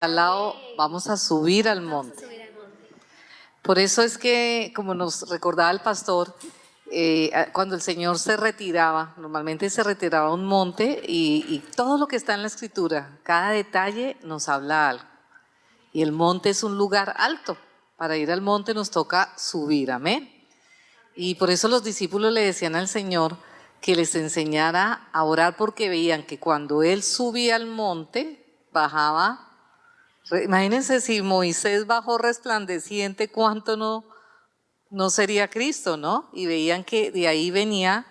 Al lado, vamos a subir al monte. Por eso es que, como nos recordaba el pastor, cuando el Señor se retiraba, normalmente se retiraba a un monte y todo lo que está en la Escritura, cada detalle nos habla algo. Y el monte es un lugar alto. Para ir al monte nos toca subir, amén. Y por eso los discípulos le decían al Señor que les enseñara a orar, porque veían que cuando Él subía al monte, bajaba. Imagínense, si Moisés bajó resplandeciente, cuánto no sería Cristo, ¿no? Y veían que de ahí venía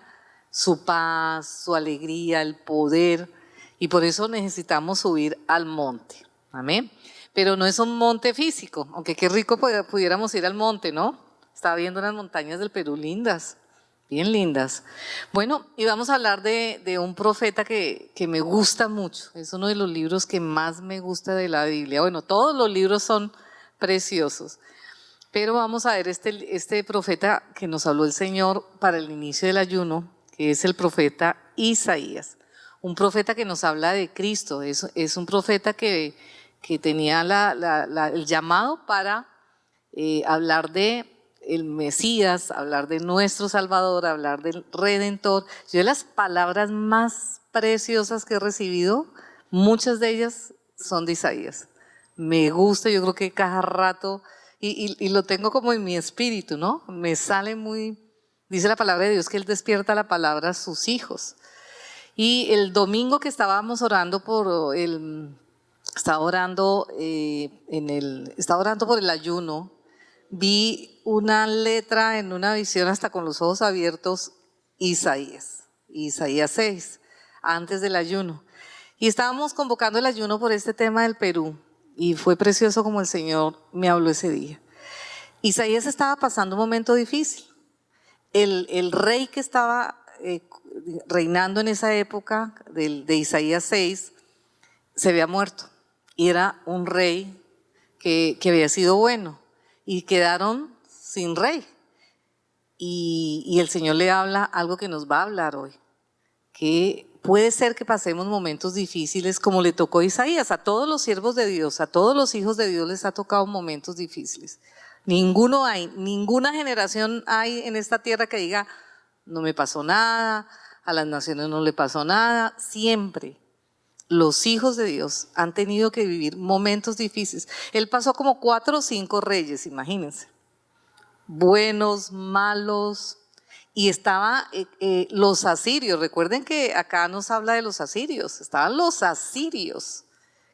su paz, su alegría, el poder, y por eso necesitamos subir al monte, amén. Pero no es un monte físico, aunque qué rico pudiéramos ir al monte, ¿no? Estaba viendo unas montañas del Perú lindas, bien lindas. Bueno, y vamos a hablar de un profeta que me gusta mucho. Es uno de los libros que más me gusta de la Biblia. Bueno, todos los libros son preciosos, pero vamos a ver este profeta que nos habló el Señor para el inicio del ayuno, que es el profeta Isaías. Un profeta que nos habla de Cristo. Es un profeta que tenía el llamado para hablar de el Mesías, hablar de nuestro Salvador, hablar del Redentor. Yo, de las palabras más preciosas que he recibido, muchas de ellas son de Isaías. Me gusta, yo creo que cada rato, y lo tengo como en mi espíritu, ¿no? Me sale muy, dice la palabra de Dios que Él despierta la palabra a sus hijos. Y el domingo que estábamos orando estaba orando por el ayuno, vi una letra en una visión hasta con los ojos abiertos, Isaías 6, antes del ayuno. Y estábamos convocando el ayuno por este tema del Perú y fue precioso como el Señor me habló ese día. Isaías estaba pasando un momento difícil. El rey que estaba reinando en esa época de Isaías 6 se había muerto y era un rey que había sido bueno y quedaron sin rey. Y el Señor le habla algo que nos va a hablar hoy, que puede ser que pasemos momentos difíciles como le tocó a Isaías. A todos los siervos de Dios, a todos los hijos de Dios les ha tocado momentos difíciles. Ninguna generación hay en esta tierra que diga, no me pasó nada, a las naciones no le pasó nada. Siempre los hijos de Dios han tenido que vivir momentos difíciles. Él pasó como 4 o 5 reyes, imagínense. Buenos, malos. Y estaban los asirios. Recuerden que acá nos habla de los asirios. Estaban los asirios.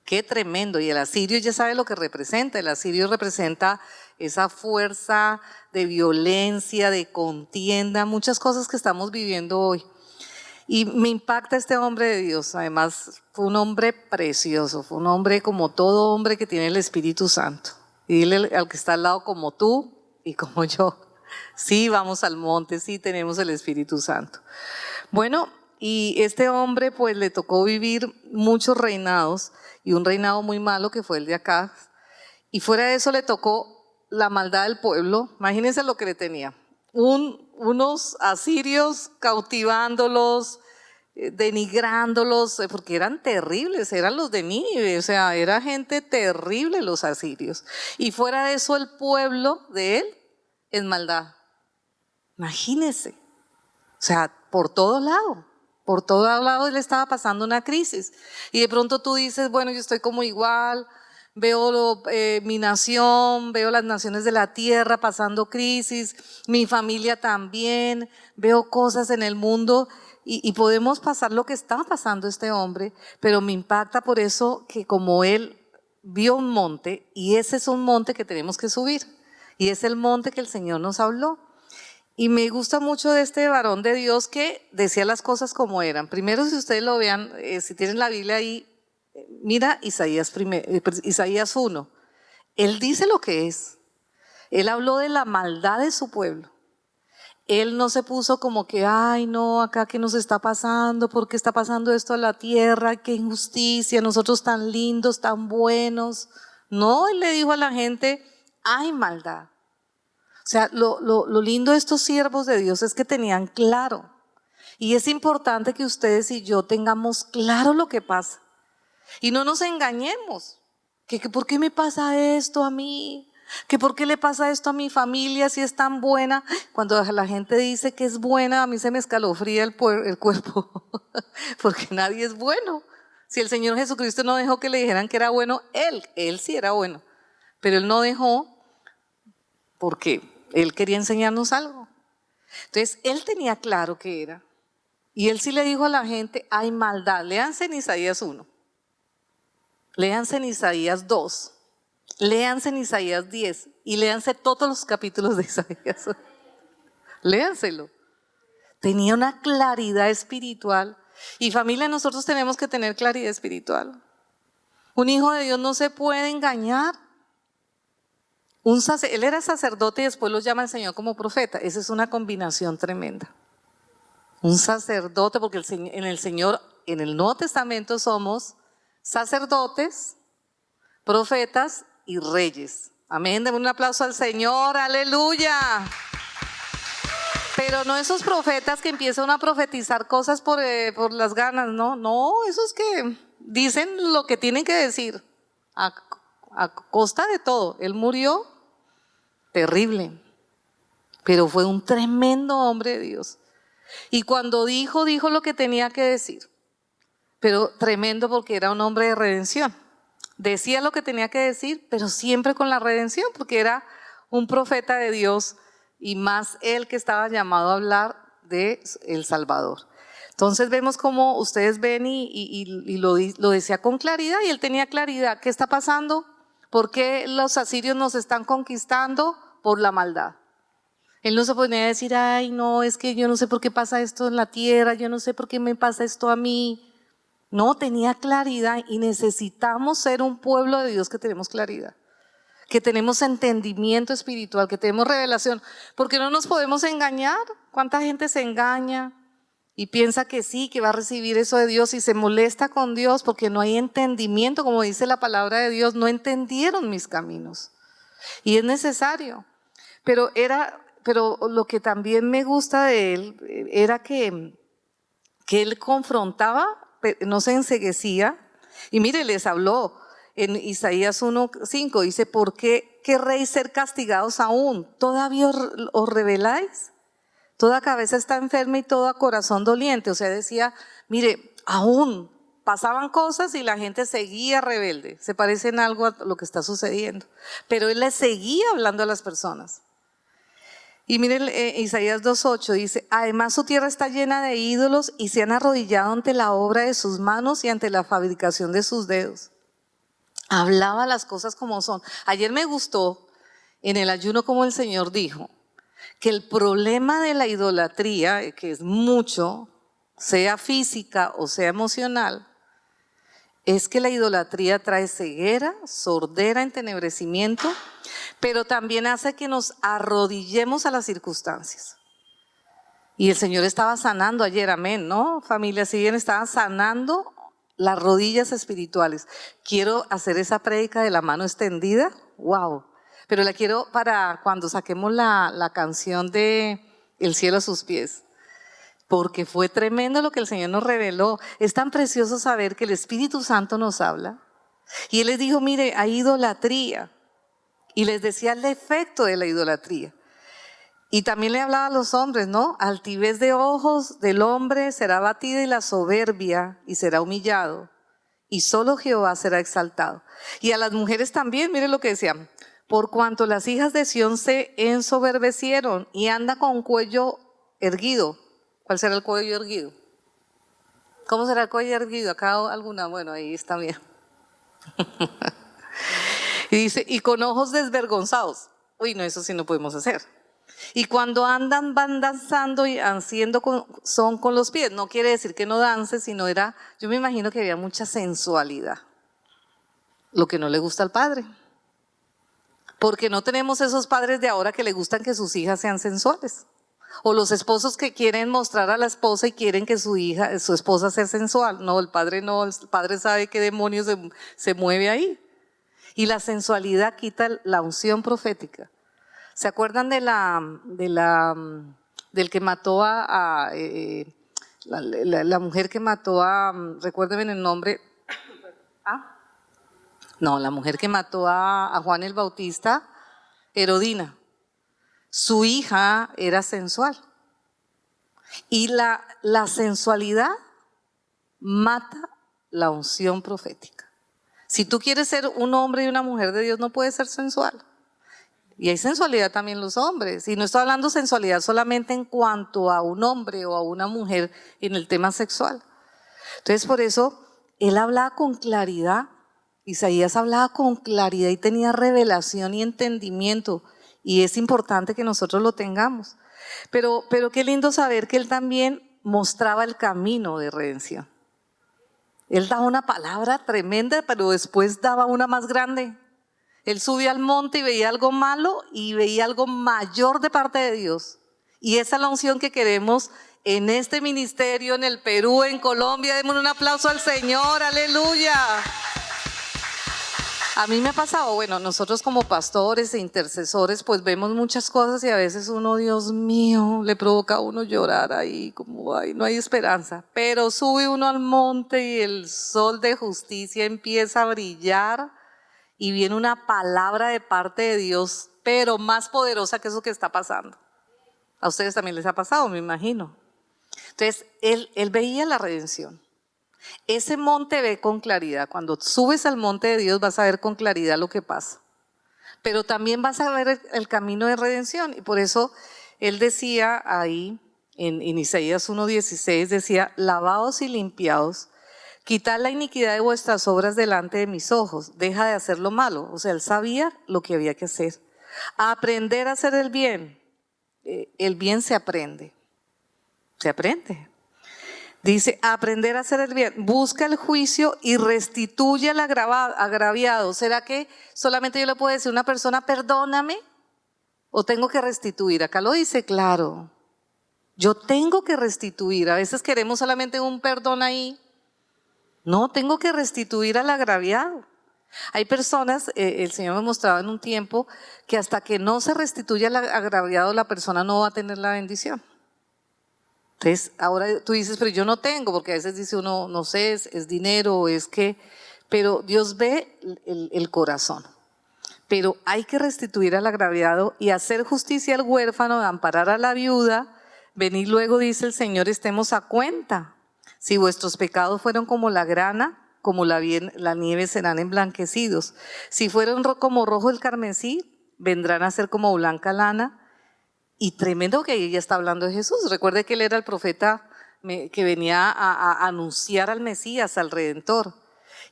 Qué tremendo. Y el asirio ya sabe lo que representa. El asirio representa esa fuerza de violencia, de contienda, muchas cosas que estamos viviendo hoy. Y me impacta este hombre de Dios. Además, fue un hombre precioso. Fue un hombre como todo hombre que tiene el Espíritu Santo. Y dile al que está al lado, como tú y como yo. Sí, vamos al monte, sí tenemos el Espíritu Santo. Bueno, y este hombre pues le tocó vivir muchos reinados y un reinado muy malo que fue el de Acaz. Y fuera de eso le tocó la maldad del pueblo. Imagínense lo que le tenía. Unos asirios cautivándolos, denigrándolos, porque eran terribles, eran los de Nínive, o sea, era gente terrible los asirios. Y fuera de eso el pueblo de él en maldad. Imagínense, o sea, por todo lado él estaba pasando una crisis. Y de pronto tú dices, bueno, yo estoy como igual, veo mi nación, veo las naciones de la tierra pasando crisis, mi familia también, veo cosas en el mundo y podemos pasar lo que estaba pasando este hombre, pero me impacta por eso que como él vio un monte, y ese es un monte que tenemos que subir, y es el monte que el Señor nos habló. Y me gusta mucho de este varón de Dios que decía las cosas como eran. Primero, si ustedes lo vean, si tienen la Biblia ahí, mira Isaías 1. Él dice lo que es. Él habló de la maldad de su pueblo. Él no se puso como que, ay no, acá qué nos está pasando, ¿por qué está pasando esto a la tierra? Qué injusticia, nosotros tan lindos, tan buenos. No, él le dijo a la gente, hay maldad. O sea, lo lindo de estos siervos de Dios es que tenían claro. Y es importante que ustedes y yo tengamos claro lo que pasa. Y no nos engañemos. que ¿por qué me pasa esto a mí? Que ¿por qué le pasa esto a mi familia si es tan buena? Cuando la gente dice que es buena, a mí se me escalofría el cuerpo, porque nadie es bueno. Si el Señor Jesucristo no dejó que le dijeran que era bueno, Él sí era bueno, pero Él no dejó porque Él quería enseñarnos algo. Entonces, Él tenía claro qué era. Y Él sí le dijo a la gente, hay maldad. Léanse en Isaías 1, léanse en Isaías 2, léanse en Isaías 10 y léanse todos los capítulos de Isaías. Léanselo. Tenía una claridad espiritual. Y familia, nosotros tenemos que tener claridad espiritual. Un hijo de Dios no se puede engañar. Él era sacerdote y después lo llama el Señor como profeta. Esa es una combinación tremenda. Un sacerdote, porque en el Señor, en el Nuevo Testamento somos sacerdotes, profetas y reyes. Amén, denle un aplauso al Señor, aleluya. Pero no esos profetas que empiezan a profetizar cosas por las ganas, no, esos que dicen lo que tienen que decir a costa de todo. Él murió terrible, pero fue un tremendo hombre de Dios. Y cuando dijo lo que tenía que decir, pero tremendo porque era un hombre de redención. Decía lo que tenía que decir, pero siempre con la redención, porque era un profeta de Dios y más él que estaba llamado a hablar de el Salvador. Entonces vemos como ustedes ven y lo decía con claridad y él tenía claridad. ¿Qué está pasando? ¿Por qué los asirios nos están conquistando? Por la maldad. Él no se ponía a decir, ay no, es que yo no sé por qué pasa esto en la tierra, yo no sé por qué me pasa esto a mí. No, tenía claridad y necesitamos ser un pueblo de Dios que tenemos claridad, que tenemos entendimiento espiritual, que tenemos revelación, porque no nos podemos engañar. ¿Cuánta gente se engaña y piensa que sí, que va a recibir eso de Dios y se molesta con Dios porque no hay entendimiento? Como dice la palabra de Dios, no entendieron mis caminos y es necesario. Pero lo que también me gusta de él era que él confrontaba, no se enceguecía. Y mire, les habló en Isaías 1:5, dice, ¿por qué querréis ser castigados aún? ¿Todavía os rebeláis? Toda cabeza está enferma y todo corazón doliente. O sea, decía, mire, aún pasaban cosas y la gente seguía rebelde. Se parece en algo a lo que está sucediendo. Pero él le seguía hablando a las personas. Y miren, Isaías 2:8 dice, además su tierra está llena de ídolos y se han arrodillado ante la obra de sus manos y ante la fabricación de sus dedos. Hablaba las cosas como son. Ayer me gustó en el ayuno como el Señor dijo, que el problema de la idolatría, que es mucho, sea física o sea emocional, es que la idolatría trae ceguera, sordera, entenebrecimiento, pero también hace que nos arrodillemos a las circunstancias. Y el Señor estaba sanando ayer, amén, ¿no? Familia, si bien estaba sanando las rodillas espirituales. Quiero hacer esa prédica de la mano extendida, wow. Pero la quiero para cuando saquemos la canción de El cielo a sus pies. Porque fue tremendo lo que el Señor nos reveló. Es tan precioso saber que el Espíritu Santo nos habla. Y Él les dijo, mire, hay idolatría. Y les decía el efecto de la idolatría. Y también le hablaba a los hombres, ¿no? Altivez de ojos del hombre será abatida y la soberbia y será humillado. Y solo Jehová será exaltado. Y a las mujeres también, mire lo que decían. Por cuanto las hijas de Sión se ensoberbecieron y anda con cuello erguido. ¿Cuál será el cuello erguido? ¿Cómo será el cuello erguido? Acá alguna, bueno, ahí está bien. Y dice, y con ojos desvergonzados. Uy, no, eso sí no podemos hacer. Y cuando andan, van danzando y haciendo son con los pies. No quiere decir que no dance, sino yo me imagino que había mucha sensualidad. Lo que no le gusta al padre. Porque no tenemos esos padres de ahora que le gustan que sus hijas sean sensuales. O los esposos que quieren mostrar a la esposa y quieren que su esposa sea sensual. No, el padre sabe qué demonios se mueve ahí. Y la sensualidad quita la unción profética. ¿Se acuerdan del que mató la mujer que mató recuérdenme el nombre, No, la mujer que mató a Juan el Bautista, Herodina, su hija era sensual. Y la sensualidad mata la unción profética. Si tú quieres ser un hombre y una mujer de Dios, no puedes ser sensual. Y hay sensualidad también en los hombres. Y no estoy hablando sensualidad solamente en cuanto a un hombre o a una mujer en el tema sexual. Entonces, por eso, él hablaba con claridad. Isaías hablaba con claridad y tenía revelación y entendimiento. Y es importante que nosotros lo tengamos. Pero qué lindo saber que él también mostraba el camino de redención. Él daba una palabra tremenda, pero después daba una más grande. Él subía al monte y veía algo malo y veía algo mayor de parte de Dios. Y esa es la unción que queremos en este ministerio, en el Perú, en Colombia. Demos un aplauso al Señor, aleluya. A mí me ha pasado, bueno, nosotros como pastores e intercesores pues vemos muchas cosas y a veces uno, Dios mío, le provoca a uno llorar ahí, como ay, no hay esperanza. Pero sube uno al monte y el sol de justicia empieza a brillar y viene una palabra de parte de Dios, pero más poderosa que eso que está pasando. A ustedes también les ha pasado, me imagino. Entonces, él veía la redención. Ese monte ve con claridad. Cuando subes al monte de Dios vas a ver con claridad lo que pasa. Pero también vas a ver el camino de redención. Y por eso él decía ahí, en Isaías 1:16, decía, lavaos y limpiaos, quitad la iniquidad de vuestras obras delante de mis ojos, deja de hacer lo malo. O sea, él sabía lo que había que hacer. Aprender a hacer el bien se aprende. Se aprende. Dice, aprender a hacer el bien, busca el juicio y restituye al agraviado. ¿Será que solamente yo le puedo decir a una persona, perdóname? ¿O tengo que restituir? Acá lo dice claro. Yo tengo que restituir. A veces queremos solamente un perdón ahí. No, tengo que restituir al agraviado. Hay personas, el Señor me mostraba en un tiempo, que hasta que no se restituya al agraviado, la persona no va a tener la bendición. Entonces, ahora tú dices, pero yo no tengo, porque a veces dice uno, no sé, es dinero, es que, pero Dios ve el corazón. Pero hay que restituir al agraviado y hacer justicia al huérfano, amparar a la viuda. Venid luego, dice el Señor, estemos a cuenta. Si vuestros pecados fueron como la grana, como la nieve serán emblanquecidos. Si fueron como rojo el carmesí, vendrán a ser como blanca lana. Y tremendo que ella está hablando de Jesús. Recuerde que él era el profeta que venía a anunciar al Mesías, al Redentor.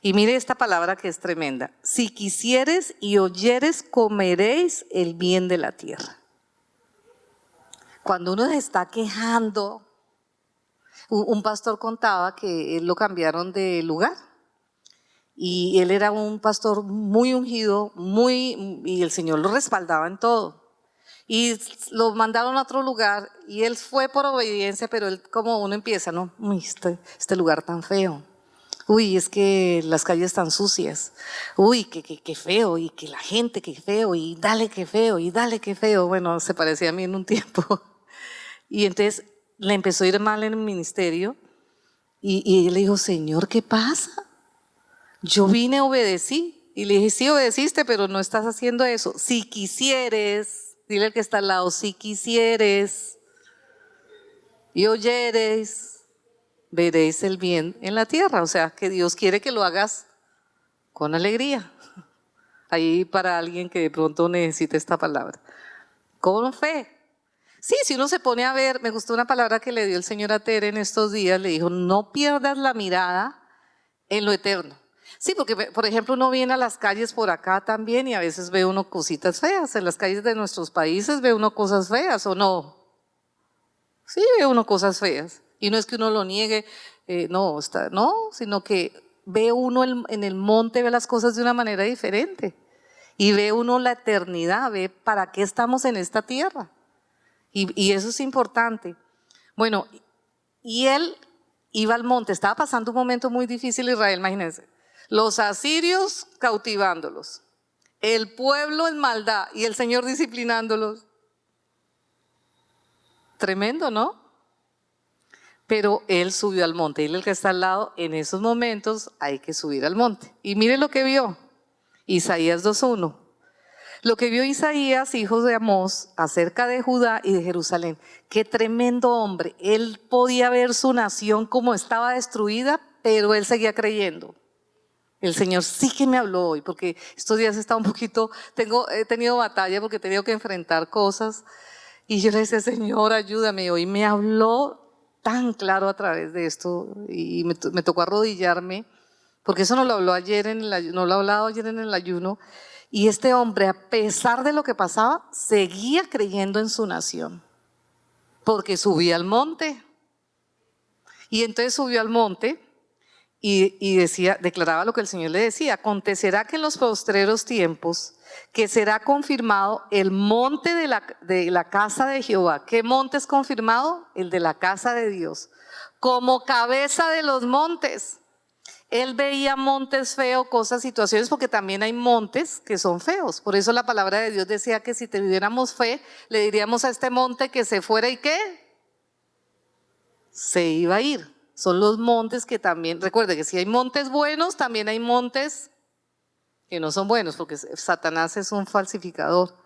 Y mire esta palabra que es tremenda. Si quisieres y oyeres, comeréis el bien de la tierra. Cuando uno se está quejando, un pastor contaba que él lo cambiaron de lugar. Y él era un pastor muy ungido, y el Señor lo respaldaba en todo. Y lo mandaron a otro lugar y él fue por obediencia, pero él como uno empieza, ¿no? Uy, este lugar tan feo. Uy, es que las calles tan sucias. Uy, qué feo, y que la gente, qué feo, y dale qué feo, y dale qué feo. Bueno, se parecía a mí en un tiempo. Y entonces le empezó a ir mal en el ministerio y él le dijo, Señor, ¿qué pasa? Yo vine, obedecí. Y le dije, sí, obedeciste, pero no estás haciendo eso. Si quisieres... Dile al que está al lado, si quisieres y oyeres, veréis el bien en la tierra. O sea, que Dios quiere que lo hagas con alegría. Ahí para alguien que de pronto necesite esta palabra. Con fe. Sí, si uno se pone a ver, me gustó una palabra que le dio el Señor a Tere en estos días, le dijo, no pierdas la mirada en lo eterno. Sí, porque por ejemplo uno viene a las calles por acá también y a veces ve uno cositas feas. En las calles de nuestros países ve uno cosas feas, ¿o no? Sí, ve uno cosas feas. Y no es que uno lo niegue, no, sino que ve uno en el monte, ve las cosas de una manera diferente. Y ve uno la eternidad, ve para qué estamos en esta tierra. Y eso es importante. Bueno, y él iba al monte, estaba pasando un momento muy difícil Israel, imagínense. Los asirios cautivándolos, el pueblo en maldad y el Señor disciplinándolos. Tremendo, ¿no? Pero él subió al monte, y el que está al lado, en esos momentos hay que subir al monte. Y mire lo que vio. Isaías 2:1. Lo que vio Isaías, hijo de Amós, acerca de Judá y de Jerusalén. Qué tremendo hombre. Él podía ver su nación como estaba destruida, pero él seguía creyendo. El Señor sí que me habló hoy, porque estos días he tenido batalla porque he tenido que enfrentar cosas. Y yo le decía, Señor, ayúdame. Hoy me habló tan claro a través de esto y me tocó arrodillarme, porque eso no lo habló ayer no lo ha hablado ayer en el ayuno. Y este hombre, a pesar de lo que pasaba, seguía creyendo en su nación, porque subía al monte. Y entonces subió al monte y declaraba lo que el Señor le decía: acontecerá que en los postreros tiempos, que será confirmado el monte de la casa de Jehová. ¿Qué monte es confirmado? El de la casa de Dios, como cabeza de los montes. Él veía montes feos, cosas, situaciones, porque también hay montes que son feos. Por eso la palabra de Dios decía que si tuviéramos fe, le diríamos a este monte que se fuera y ¿qué? Se iba a ir. Son los montes que también, recuerde que si hay montes buenos, también hay montes que no son buenos, porque Satanás es un falsificador.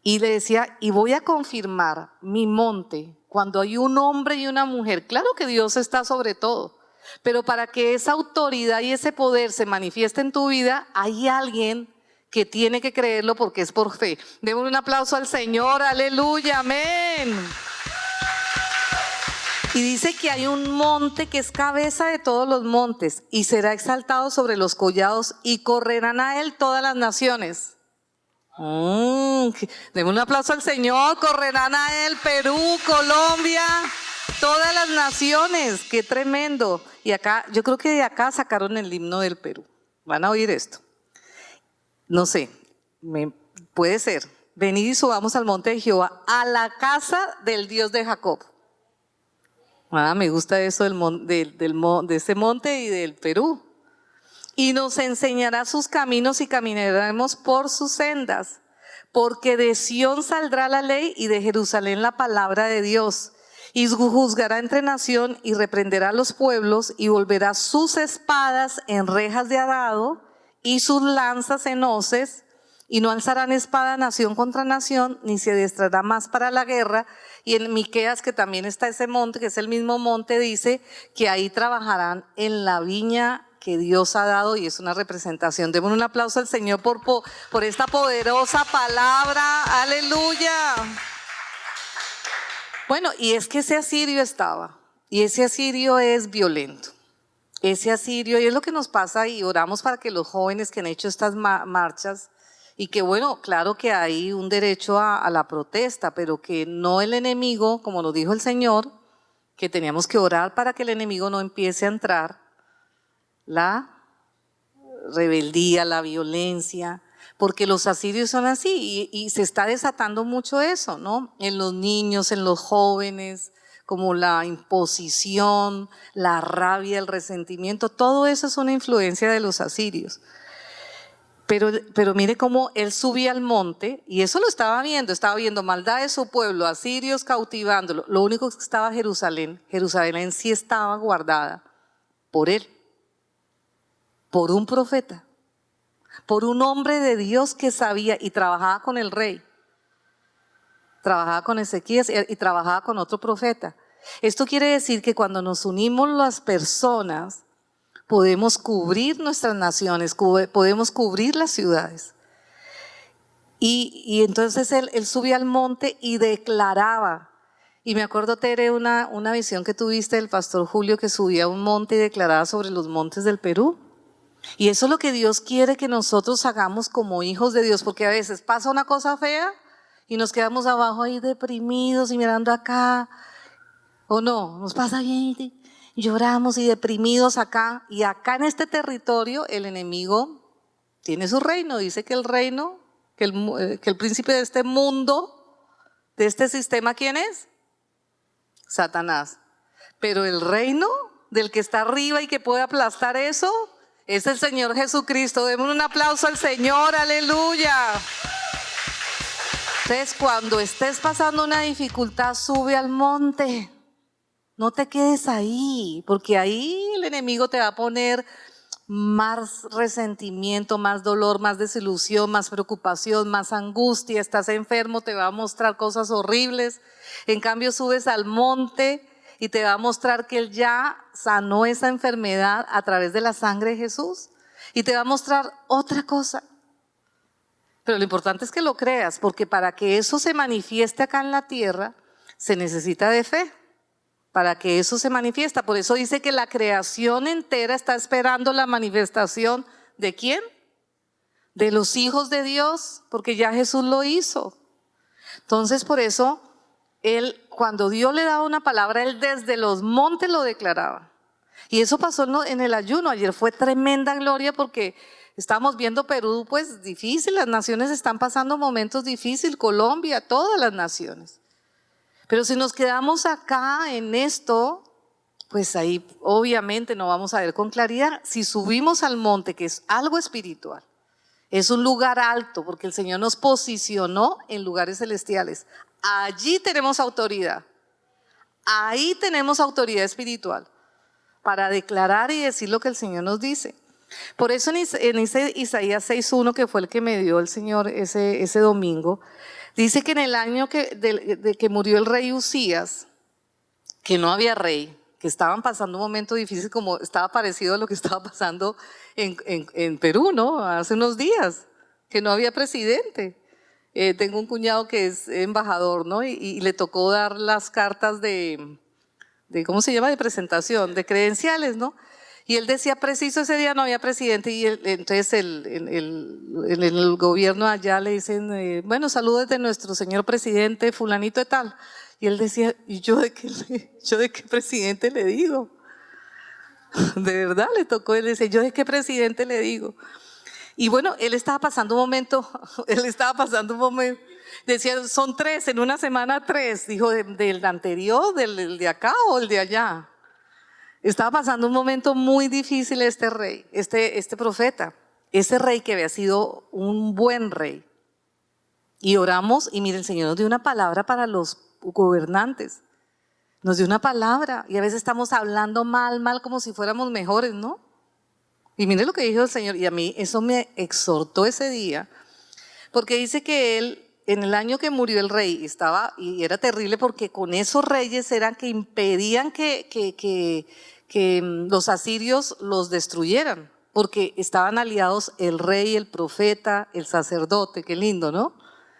Y le decía, y voy a confirmar mi monte cuando hay un hombre y una mujer. Claro que Dios está sobre todo, pero para que esa autoridad y ese poder se manifieste en tu vida, hay alguien que tiene que creerlo porque es por fe. Démosle un aplauso al Señor, aleluya, amén. Y dice que hay un monte que es cabeza de todos los montes y será exaltado sobre los collados y correrán a él todas las naciones. Demos un aplauso al Señor. Correrán a él Perú, Colombia, todas las naciones. Qué tremendo. Y acá, yo creo que de acá sacaron el himno del Perú. Van a oír esto. No sé, puede ser. Venid y subamos al monte de Jehová, a la casa del Dios de Jacob. Me gusta eso de ese monte y del Perú. Y nos enseñará sus caminos y caminaremos por sus sendas, porque de Sión saldrá la ley y de Jerusalén la palabra de Dios. Y juzgará entre nación y reprenderá a los pueblos y volverá sus espadas en rejas de arado y sus lanzas en hoces, y no alzarán espada nación contra nación, ni se adiestrará más para la guerra. Y en Miqueas, que también está ese monte, que es el mismo monte, dice que ahí trabajarán en la viña que Dios ha dado, y es una representación. Demos un aplauso al Señor por esta poderosa palabra, aleluya. Bueno, y es que ese asirio estaba, y ese asirio es violento. Ese asirio, y es lo que nos pasa, y oramos para que los jóvenes que han hecho estas marchas, y que bueno, claro que hay un derecho a la protesta, pero que no el enemigo, como nos dijo el Señor, que teníamos que orar para que el enemigo no empiece a entrar, la rebeldía, la violencia, porque los asirios son así y se está desatando mucho eso, ¿no? En los niños, en los jóvenes, como la imposición, la rabia, el resentimiento, todo eso es una influencia de los asirios. Pero mire cómo él subía al monte, y eso lo estaba viendo maldad de su pueblo, asirios cautivándolo. Lo único que estaba Jerusalén en sí estaba guardada por él, por un profeta, por un hombre de Dios que sabía y trabajaba con el rey, trabajaba con Ezequías y trabajaba con otro profeta. Esto quiere decir que cuando nos unimos las personas, podemos cubrir nuestras naciones, podemos cubrir las ciudades. Y entonces él subía al monte y declaraba. Y me acuerdo, Tere, una visión que tuviste del pastor Julio, que subía a un monte y declaraba sobre los montes del Perú. Y eso es lo que Dios quiere que nosotros hagamos como hijos de Dios, porque a veces pasa una cosa fea y nos quedamos abajo ahí deprimidos y mirando acá. ¿O no? Nos pasa bien. Lloramos y deprimidos acá, y acá en este territorio el enemigo tiene su reino. Dice que el reino, que el príncipe de este mundo, de este sistema, ¿quién es? Satanás. Pero el reino del que está arriba y que puede aplastar eso es el Señor Jesucristo. Demos un aplauso al Señor, aleluya. Entonces, cuando estés pasando una dificultad, sube al monte. No te quedes ahí, porque ahí el enemigo te va a poner más resentimiento, más dolor, más desilusión, más preocupación, más angustia. Estás enfermo, te va a mostrar cosas horribles. En cambio, subes al monte y te va a mostrar que Él ya sanó esa enfermedad a través de la sangre de Jesús. Y te va a mostrar otra cosa. Pero lo importante es que lo creas, porque para que eso se manifieste acá en la tierra, se necesita de fe. Para que eso se manifiesta. Por eso dice que la creación entera está esperando la manifestación ¿de quién? De los hijos de Dios, porque ya Jesús lo hizo. Entonces, por eso, Él, cuando Dios le daba una palabra, Él desde los montes lo declaraba. Y eso pasó en el ayuno. Ayer fue tremenda gloria porque estamos viendo Perú, pues difícil, las naciones están pasando momentos difíciles, Colombia, todas las naciones. Pero si nos quedamos acá en esto, pues ahí obviamente no vamos a ver con claridad. Si subimos al monte, que es algo espiritual, es un lugar alto, porque el Señor nos posicionó en lugares celestiales. Allí tenemos autoridad, ahí tenemos autoridad espiritual para declarar y decir lo que el Señor nos dice. Por eso en ese Isaías 6:1, que fue el que me dio el Señor ese domingo, dice que en el año de que murió el rey Usías, que no había rey, que estaban pasando un momento difícil, como estaba parecido a lo que estaba pasando en Perú, ¿no? Hace unos días, que no había presidente. Tengo un cuñado que es embajador, ¿no? Y le tocó dar las cartas de ¿cómo se llama? De presentación, de credenciales, ¿no? Y él decía, preciso ese día no había presidente, y entonces en el gobierno allá le dicen, bueno, saludos de nuestro señor presidente fulanito de tal. Y él decía, ¿y yo de qué presidente le digo? De verdad le tocó, él decía, ¿yo de qué presidente le digo? Y bueno, él estaba pasando un momento, decía, son 3, en una semana 3, dijo, del anterior, del de acá o el de allá. Estaba pasando un momento muy difícil este rey, este profeta, ese rey que había sido un buen rey. Y oramos y mire, el Señor nos dio una palabra para los gobernantes. Nos dio una palabra y a veces estamos hablando mal como si fuéramos mejores, ¿no? Y mire lo que dijo el Señor, y a mí eso me exhortó ese día, porque dice que Él, en el año que murió el rey, y era terrible porque con esos reyes eran que impedían que los asirios los destruyeran, porque estaban aliados el rey, el profeta, el sacerdote, qué lindo, ¿no?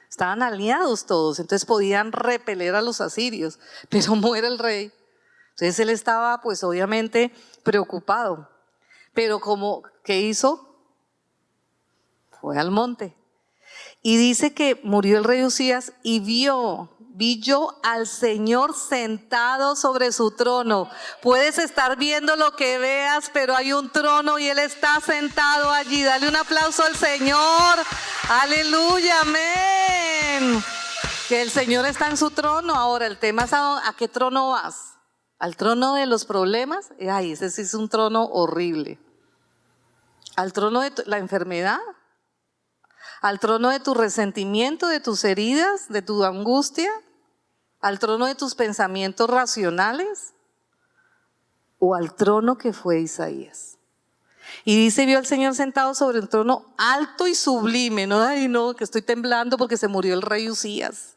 Estaban aliados todos, entonces podían repeler a los asirios, pero muere el rey. Entonces él estaba pues obviamente preocupado, pero ¿qué hizo? Fue al monte. Y dice que murió el rey Usías y vi yo al Señor sentado sobre su trono. Puedes estar viendo lo que veas, pero hay un trono y Él está sentado allí. Dale un aplauso al Señor. Aleluya, amén. Que el Señor está en su trono. Ahora el tema es ¿a qué trono vas? ¿Al trono de los problemas? Ay, ese sí es un trono horrible. ¿Al trono de la enfermedad? ¿Al trono de tu resentimiento, de tus heridas, de tu angustia? ¿Al trono de tus pensamientos racionales? ¿O al trono que fue Isaías? Y dice, vio al Señor sentado sobre un trono alto y sublime. No, ay no, que estoy temblando porque se murió el rey Usías.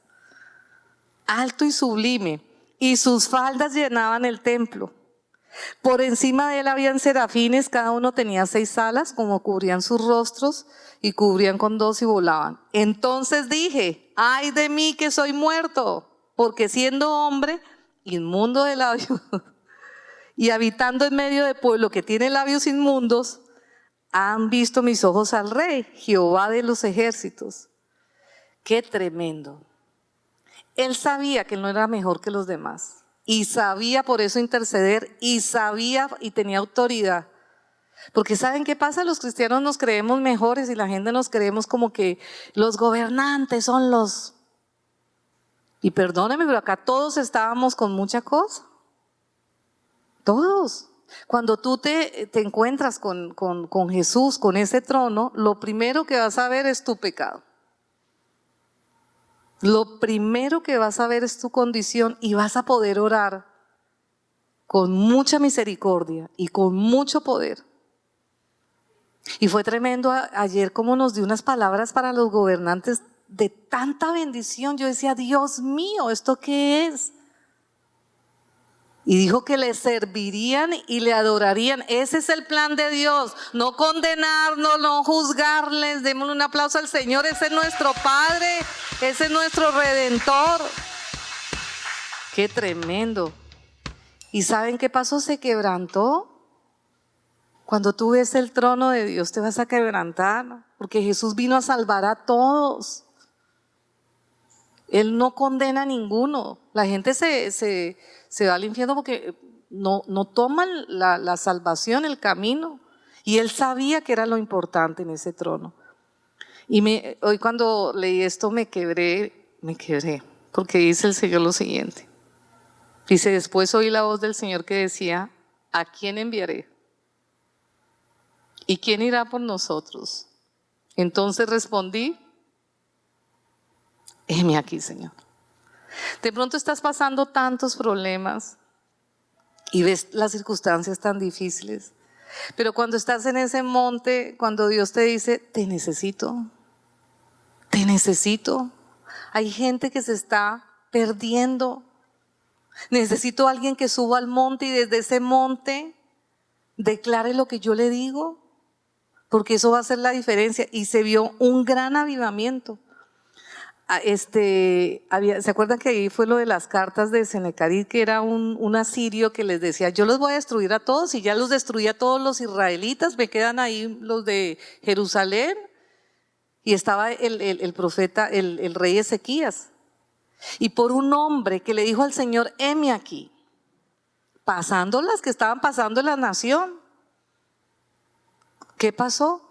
Alto y sublime. Y sus faldas llenaban el templo. Por encima de él habían serafines, cada uno tenía 6 alas, como cubrían sus rostros, y cubrían con 2 y volaban. Entonces dije, ay de mí que soy muerto, porque siendo hombre, inmundo de labios, y habitando en medio de pueblo que tiene labios inmundos, han visto mis ojos al Rey, Jehová de los ejércitos. Qué tremendo. Él sabía que él no era mejor que los demás. Y sabía por eso interceder, y sabía y tenía autoridad. Porque ¿saben qué pasa? Los cristianos nos creemos mejores y la gente nos creemos como que los gobernantes son los... Y perdónenme, pero acá todos estábamos con mucha cosa. Todos. Cuando tú te encuentras con Jesús, con ese trono, lo primero que vas a ver es tu pecado. Lo primero que vas a ver es tu condición y vas a poder orar con mucha misericordia y con mucho poder. Y fue tremendo ayer como nos dio unas palabras para los gobernantes de tanta bendición. Yo decía, Dios mío, ¿esto qué es? Y dijo que le servirían y le adorarían. Ese es el plan de Dios. No condenarnos, no juzgarles. Démosle un aplauso al Señor. Ese es nuestro Padre. Ese es nuestro Redentor. Qué tremendo. ¿Y saben qué pasó? Se quebrantó. Cuando tú ves el trono de Dios te vas a quebrantar. Porque Jesús vino a salvar a todos. Él no condena a ninguno. La gente se va al infierno porque no toman la salvación, el camino. Y él sabía que era lo importante en ese trono. Y hoy cuando leí esto me quebré, porque dice el Señor lo siguiente. Dice, después oí la voz del Señor que decía, ¿a quién enviaré? ¿Y quién irá por nosotros? Entonces respondí, heme aquí, Señor. De pronto estás pasando tantos problemas y ves las circunstancias tan difíciles, pero cuando estás en ese monte, cuando Dios te dice, te necesito, hay gente que se está perdiendo, necesito a alguien que suba al monte y desde ese monte declare lo que yo le digo, porque eso va a hacer la diferencia. Y se vio un gran avivamiento. ¿Se acuerdan que ahí fue lo de las cartas de Senecarit, que era un asirio que les decía, yo los voy a destruir a todos, y ya los destruí a todos los israelitas, me quedan ahí los de Jerusalén? Y estaba el profeta, el rey Ezequías, y por un hombre que le dijo al Señor, heme aquí, pasando las que estaban pasando en la nación. ¿Qué pasó?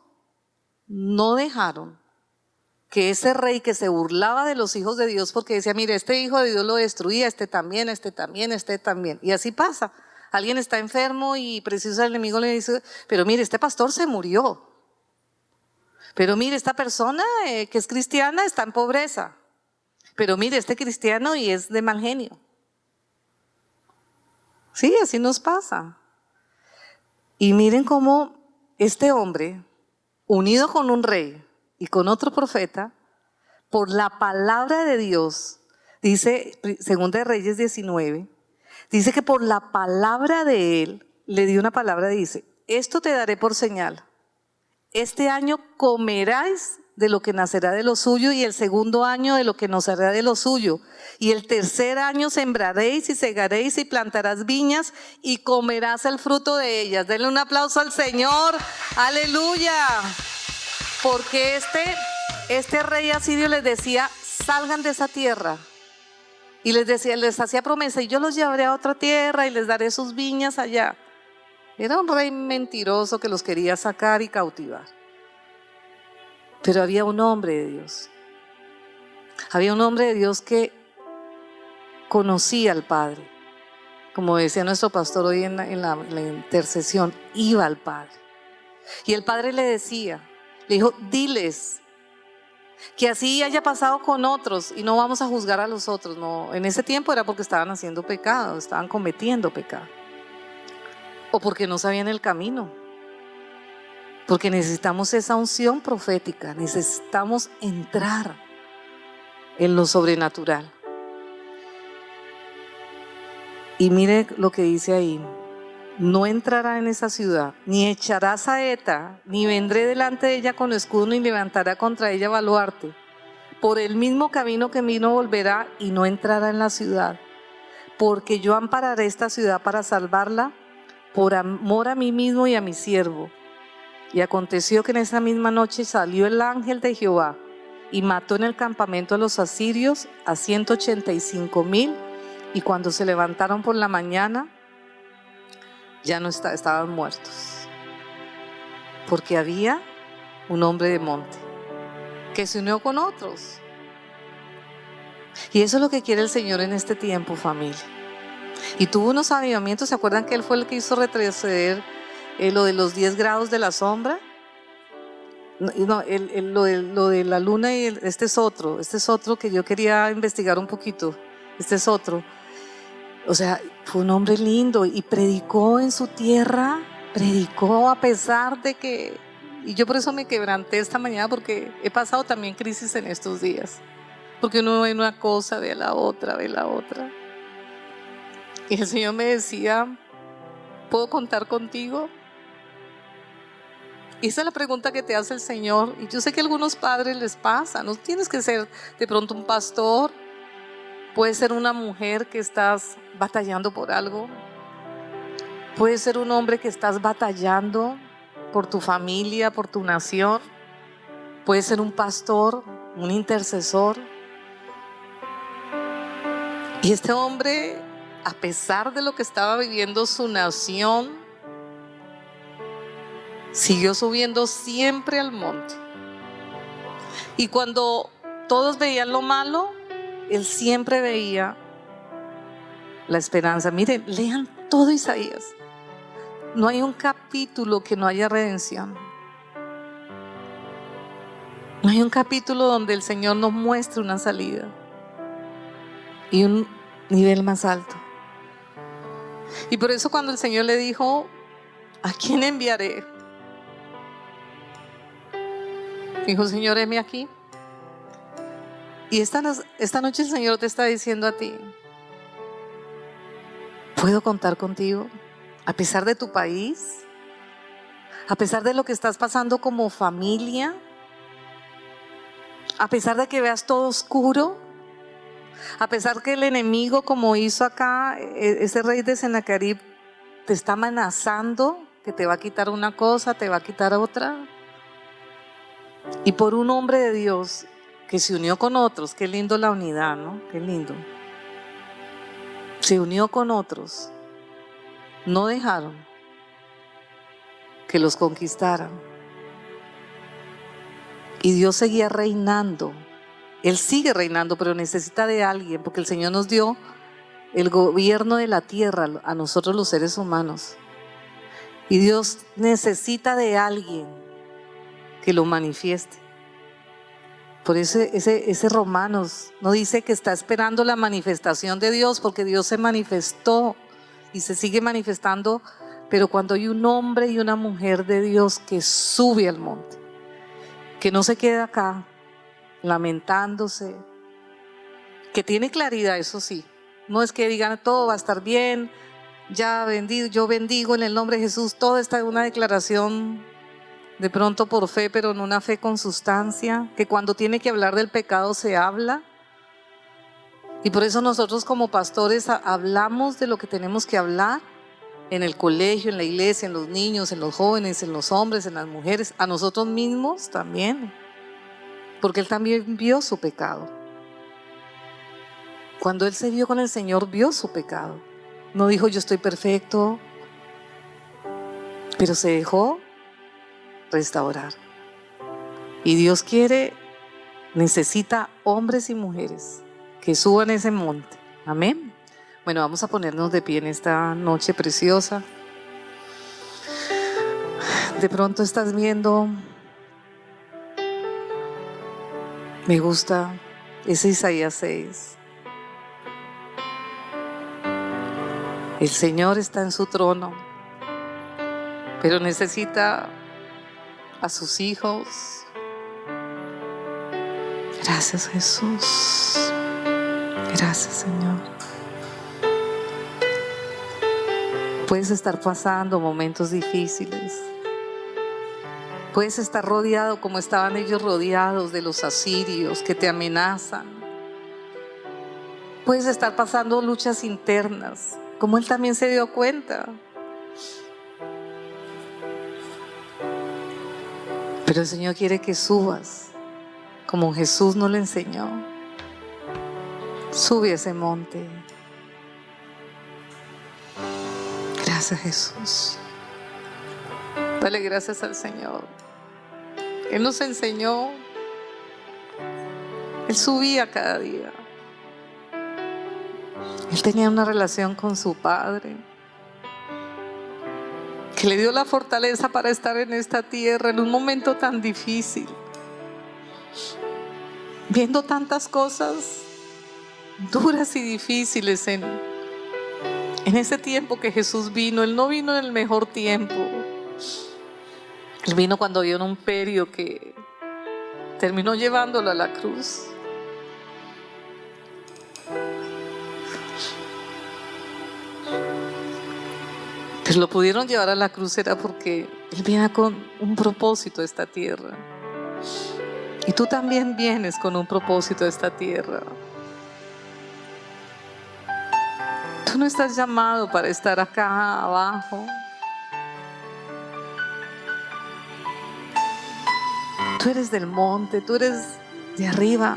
No dejaron que ese rey que se burlaba de los hijos de Dios, porque decía, mire, este hijo de Dios lo destruía, este también. Y así pasa. Alguien está enfermo y preciso el enemigo le dice, pero mire, este pastor se murió. Pero mire, esta persona que es cristiana está en pobreza. Pero mire, este cristiano y es de mal genio. Sí, así nos pasa. Y miren cómo este hombre, unido con un rey y con otro profeta, por la palabra de Dios, dice, Segunda de Reyes 19, dice que por la palabra de él, le dio una palabra, dice, esto te daré por señal, este año comerás de lo que nacerá de lo suyo, y el segundo año de lo que nacerá de lo suyo, y el tercer año sembraréis y segaréis y plantarás viñas y comerás el fruto de ellas. Denle un aplauso al Señor, aleluya, porque este rey asirio les decía, salgan de esa tierra, y les hacía promesa, y yo los llevaré a otra tierra y les daré sus viñas allá. Era un rey mentiroso que los quería sacar y cautivar. Pero había un hombre de Dios. Había un hombre de Dios que conocía al Padre. Como decía nuestro pastor hoy en la intercesión, iba al Padre. Y el Padre le decía, le dijo, diles que así haya pasado con otros y no vamos a juzgar a los otros. No, en ese tiempo era porque estaban haciendo pecado, estaban cometiendo pecado. O porque no sabían el camino. Porque necesitamos esa unción profética, necesitamos entrar en lo sobrenatural. Y mire lo que dice ahí, no entrará en esa ciudad, ni echará saeta, ni vendré delante de ella con escudo, ni levantará contra ella baluarte. Por el mismo camino que vino volverá y no entrará en la ciudad, porque yo ampararé esta ciudad para salvarla por amor a mí mismo y a mi siervo. Y aconteció que en esa misma noche salió el ángel de Jehová y mató en el campamento a los asirios a 185,000, y cuando se levantaron por la mañana ya no estaban muertos, porque había un hombre de monte que se unió con otros. Y eso es lo que quiere el Señor en este tiempo, familia. Y tuvo unos avivamientos. ¿Se acuerdan que Él fue el que hizo retroceder lo de los 10 grados de la sombra? No, lo de la luna, y este es otro que yo quería investigar un poquito. Este es otro. O sea, fue un hombre lindo y predicó en su tierra, predicó a pesar de que Y yo por eso me quebranté esta mañana, porque he pasado también crisis en estos días. Porque uno ve una cosa, ve la otra, ve la otra. Y el Señor me decía, ¿puedo contar contigo? Y esa es la pregunta que te hace el Señor. Y yo sé que a algunos padres les pasa. No tienes que ser de pronto un pastor. Puede ser una mujer que estás batallando por algo. Puede ser un hombre que estás batallando por tu familia, por tu nación. Puede ser un pastor, un intercesor. Y este hombre, a pesar de lo que estaba viviendo su nación, siguió subiendo siempre al monte. Y cuando todos veían lo malo, él siempre veía la esperanza. Miren, lean todo Isaías. No hay un capítulo que no haya redención. No hay un capítulo donde el Señor nos muestre una salida y un nivel más alto. Y por eso cuando el Señor le dijo, ¿a quién enviaré? Dijo, Señor, heme aquí. Y esta noche el Señor te está diciendo a ti, ¿puedo contar contigo? A pesar de tu país, a pesar de lo que estás pasando como familia, a pesar de que veas todo oscuro, a pesar que el enemigo, como hizo acá, ese rey de Sennacherib, te está amenazando, que te va a quitar una cosa, te va a quitar otra. Y por un hombre de Dios que se unió con otros, qué lindo la unidad, ¿no? Qué lindo. Se unió con otros, no dejaron que los conquistaran. Y Dios seguía reinando. Él sigue reinando, pero necesita de alguien, porque el Señor nos dio el gobierno de la tierra a nosotros los seres humanos. Y Dios necesita de alguien que lo manifieste. Por eso ese Romanos no dice que está esperando la manifestación de Dios, porque Dios se manifestó y se sigue manifestando, pero cuando hay un hombre y una mujer de Dios que sube al monte, que no se queda acá lamentándose, que tiene claridad, eso sí, no es que digan todo va a estar bien, ya yo bendigo en el nombre de Jesús, todo está en una declaración de pronto por fe, pero no una fe con sustancia, que cuando tiene que hablar del pecado se habla. Y por eso nosotros como pastores hablamos de lo que tenemos que hablar en el colegio, en la iglesia, en los niños, en los jóvenes, en los hombres, en las mujeres, a nosotros mismos también, porque Él también vio su pecado. Cuando Él se vio con el Señor, vio su pecado. No dijo yo estoy perfecto, pero se dejó restaurar. Y Dios necesita hombres y mujeres que suban ese monte. Amén. Bueno, vamos a ponernos de pie en esta noche preciosa. De pronto estás viendo, me gusta ese Isaías 6. El Señor está en su trono, pero necesita a sus hijos. Gracias, Jesús. Gracias, Señor. Puedes estar pasando momentos difíciles. Puedes estar rodeado como estaban ellos rodeados de los asirios que te amenazan. Puedes estar pasando luchas internas, como Él también se dio cuenta. Pero el Señor quiere que subas, como Jesús nos lo enseñó. Sube a ese monte. Gracias, Jesús. Dale gracias al Señor. Él nos enseñó. Él subía cada día. Él tenía una relación con su Padre, que le dio la fortaleza para estar en esta tierra en un momento tan difícil, viendo tantas cosas duras y difíciles en ese tiempo que Jesús vino. Él no vino en el mejor tiempo. Él vino cuando vio un imperio que terminó llevándolo a la cruz. Pero lo pudieron llevar a la cruz era porque Él viene con un propósito a esta tierra. Y tú también vienes con un propósito a esta tierra. Tú no estás llamado para estar acá abajo. Tú eres del monte, tú eres de arriba.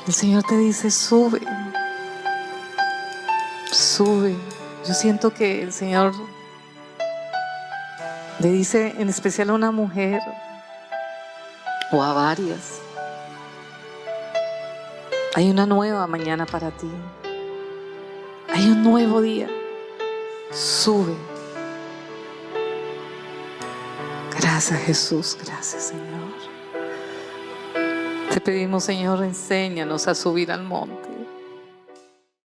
El Señor te dice, sube, sube. Yo siento que el Señor le dice en especial a una mujer o a varias: hay una nueva mañana para ti. Hay un nuevo día. Sube. Gracias, Jesús. Gracias, Señor. Te pedimos, Señor, enséñanos a subir al monte.